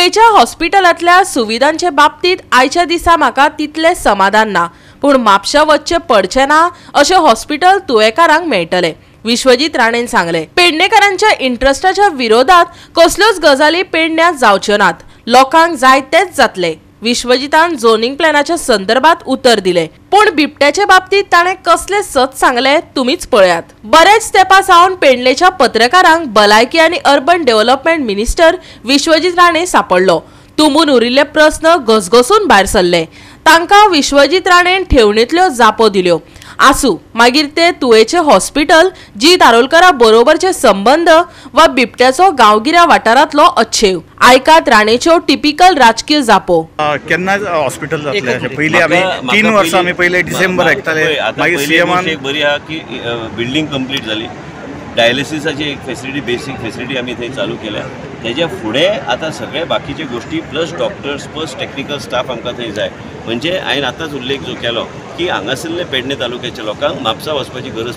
तुवेच्या हॉस्पिटलांतल्या सुविधांचे बाबतीत आयच्या दिसा म्हाका तितले समाधान ना, पूण म्हापशा वचचे पडचे ना अशें हॉस्पिटल तुवेकारांक मेळटले, विश्वजीत राणेन सांगले। पेडणेकारांच्या इंट्रस्टाच्या विरोधात कसल्योच गजाली पेडण्यात जावच्यो नात, लोकांक जाय तेच जातले। विश्वजितान झोनिंग प्लॅनाच्या संदर्भात उतर दिले, पण बिबट्याच्या बाबतीत ताणे कसले सत सांगले तुमीच पळयात। बरेच तेंपा सावन पेडणेच्या पत्रकारांक भलायकी आनी urban development minister Vishwajit Rane सापडलो। तुंबून उरिल्ले प्रस्न घसघसून भायर सरले। तांकां विश्वजीत राणेन ठेवणींतल्यो जापो दिल्यो। आसू मागीर ते तुवेचे हॉस्पिटल, जी दारोलकरा बरोबरचे संबंध वा बिबट्याचो गांवगिऱ्या वाठारांतलो अच्छेव, आयकात राणेच्यो टिपिकल राजकीय जापो। केन्ना हॉस्पिटल जातले पयलीं आमी 3 वर्सां आमी पयले डिसेंबर आयकताले, मागीर सीएमान एक बरी आहा की बिल्डिंग कंप्लीट जाली, डायलिसिसाची एक फॅसिलिटी, बेसिक फॅसिलिटी आमी थंय चालू केल्या। तेज्या फुडें आतां सगळे बाकीचे गोष्टी plus doctors plus technical staff आमकां थंय जाय। म्हणजे हांवें आतांच उल्लेख जो केलो की हांगासरले पेडणे तालुक्याच्या लोकांक म्हापसा वचपाची गरज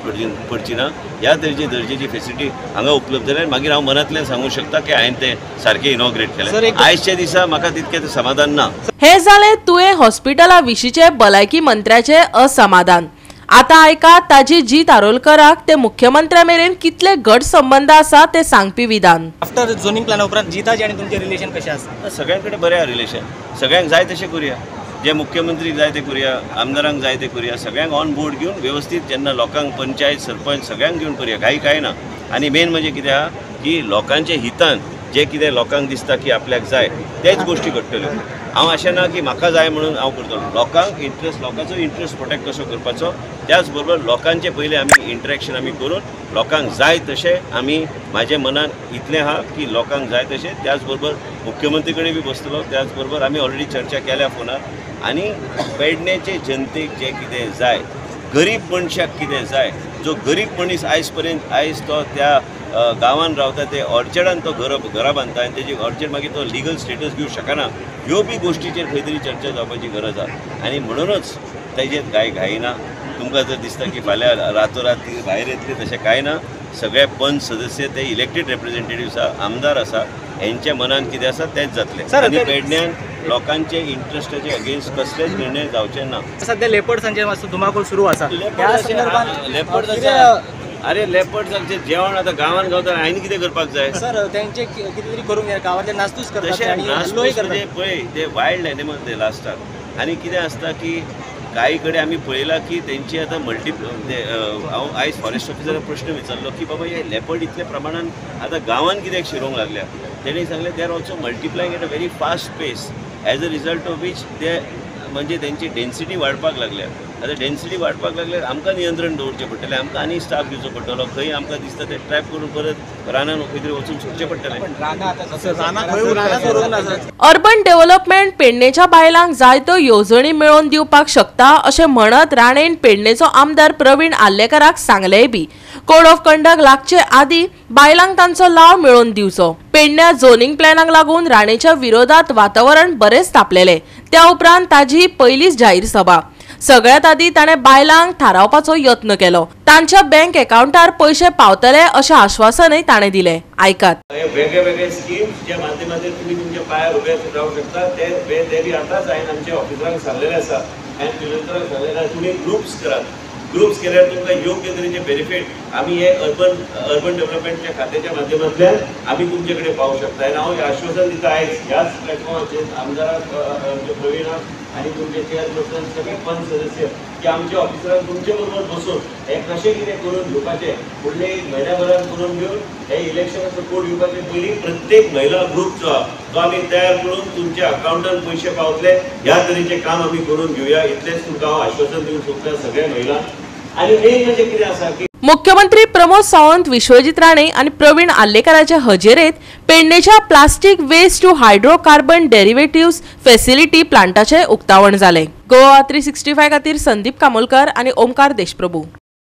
पडची ना, ह्या दर्जेची फॅसिलिटी हांगा उपलब्ध जाल्या। मागीर हांव मनांतल्यान सांगूंक शकता की हांवें ते सारकें इनॉग्रेट केलें। आयच्या दिसा म्हाका तितकें समाधान ना। हे जालें तुवें हॉस्पिटला विशींचे भलायकी मंत्र्याचे असमाधान। आता आयका ताजी जी दारोलकराक ते मुख्यमंत्र्या मेरेन कितले घट संबंध आसा ते सांगपी विधान। आफ्टर झोनिंग प्लॅना उपरांत जिताजी आनी तुमचे रिलेशन कशें आसा? सगळ्यां कडेन बरें आहा रिलेशन, सगळ्यांक जाय तशें करुया, जे मुख्यमंत्रीक जाय ते करुया, आमदारांक जाय ते करुया, सगळ्यांक ऑन बोर्ड घेवन व्यवस्थीत जेन्ना लोकांक पंचायत सरपंच सगळ्यांक घेवन करुया, काय ना। आनी मेन म्हणजे कितें आहा की लोकांच्या हितान जे कितें लोकांक दिसता की आपल्याक जाय तेच गोष्टी घडटल्यो। हांव अशें ना की म्हाका जाय म्हणून हांव करतलो, लोकांक लोकांचो इंट्रस्ट प्रोटेक्ट कसो करपाचो, त्याच बरोबर लोकांचे पयलीं आमी इंटरेक्शन आमी करून लोकांक जाय तशें आमी, म्हाजे मनान इतलें आहा की लोकांक जाय तशें, त्याच बरोबर मुख्यमंत्री कडेन बी बसतलो, त्याच बरोबर आमी ऑलरेडी चर्चा केल्या फोनार। आनी पेडणेचे जनतेक जे कितें जाय, गरीब मनशाक कितें जाय, जो गरीब मनीस आयज तो त्या गांवांत रावता ते ऑर्चर्डान तो घरा बांदता आनी तेजी ऑर्चर्ड मागीर तो लिगल स्टेटस घेवंक शकना, ह्यो बी गोश्टीचेर खंय तरी चर्चा जावपाची गरज आहा। आनी म्हणूनच तेजेर घाई ना। तुमकां जर दिसता की फाल्यां रातोरात भायर येतली, तशें कांय ना। सगळे पंच सदस्य ते इलेक्टेड रिप्रेझेंटेटिव्स आसा, आमदार आसा, हेंच्या मनान कितें आसा तेच जातलें। आनी पेडण्यान लोकांचे इंट्रस्टाचे अगेन्स्ट कसलेच निर्णय जावचे ना। सध्या लेपर्ड्सांचे मातसो धुमाकूळ सुरू आसा। अरे लेपर्ड्सांचें जेवण आतां गांवांत गावता, हांवें कितें करपाक जाय? सर तेंचे कितें तरी करूंक जाय, गांवांतले नासधूस करतात म्हणजे पळय ते वायल्ड एनिमल ते लास्टाक। आनी कितें आसता की काही कडेन आमी पळयलां की तेंची आतां हांव आयज फॉरेस्ट ऑफिसराक प्रश्न विचारलो की बाबा हे लेपर्ड इतल्या प्रमाणान आतां गांवांत कित्याक शिरोंक लागल्या? तेणी सांगलें they are also multiplying at a very fast pace, as a result of which ते म्हणजे तेंची डेन्सिटी वाडपाक लागल्या। आतां डेन्सिटी वाडपाक लागल्यार आमकां नियंत्रण दवरचें पडटलें, आमकां आनी स्टाफ दिवचो पडटलो। खंय आमकां दिसता ते ट्रॅप करून परत रानान खंय तरी वचून सुटचें पडटलें। अर्बन डेव्हलपमेंट पेडणेच्या बायलांक जायत्यो येवजणी मेळोवन दिवपाक शकता अशें म्हणत राणेन पेडणेचो आमदार प्रवीण आल्लेकराक सांगलेय बी। कोड ऑफ कंडक्ट लागचे आदी बायलांक तांचो लाव मेळोवन दिवचो। पेडण्या झोनिंग प्लॅनाक लागून राणेच्या विरोधात वातावरण बरेच तापलेले। त्या उपरांत ताजी पयलीच जाहीर सभा। सगळ्यात आदी ताणें बायलांक थारावपाचो यत्न केलो। तांच्या बँक अकाउंटार पयशे पावतले अशें आश्वासनय ताणें दिलें। आयकात। वेगळे स्कीम्स ज्या माध्यमांतल्यान तुमी तुमच्या पांयार उबे रावंक शकता ते बी आतांच हांवें आमच्या ऑफिसरांक सांगलेलें आसा। हांवें पिलंतराक सांगलेलें आसा तुमी ग्रुप्स करात, ग्रुप्स केल्यार तुमकां योग्य तरेचे बेनिफीट आमी हे अर्बन डेव्हलपमेंटच्या खात्याच्या माध्यमांतल्यान आमी तुमचे कडेन पावोवंक शकता। आनी हांव आश्वासन दिता आयज ह्याच प्लॅटफॉर्माचेर आमदाराक प्रवीणाक आनी तुमचे चेअरपर्सन सगळे पंच सदस्य की आमच्या ऑफिसरांक तुमचे बरोबर बसून हे कशें कितें करून घेवपाचें, फुडले एक म्हयन्याभरान करून घेवन हे इलेक्शनाचो कोड येवपाचे पयलीं प्रत्येक महिला ग्रुप जो आहा तो आमी तयार करून तुमच्या अकाउंटान पयशे पावतले ह्या तरेचें काम आमी करून घेवया। इतलेंच तुमकां हांव आश्वासन दिवंक सोदता सगळ्या महिला। आनी मेन म्हणजे कितें आसा की मुख्यमंत्री प्रमोद सावंत, विश्वजीत राणे आणि प्रवीण आल्लेकराच्या हजेरेत पेडणेच्या plastic waste to hydrocarbon derivatives facility प्लांटाचे उक्तावण जाले। गोवा 365 खातीर संदीप कामोलकर आणि ओमकार देशप्रभू।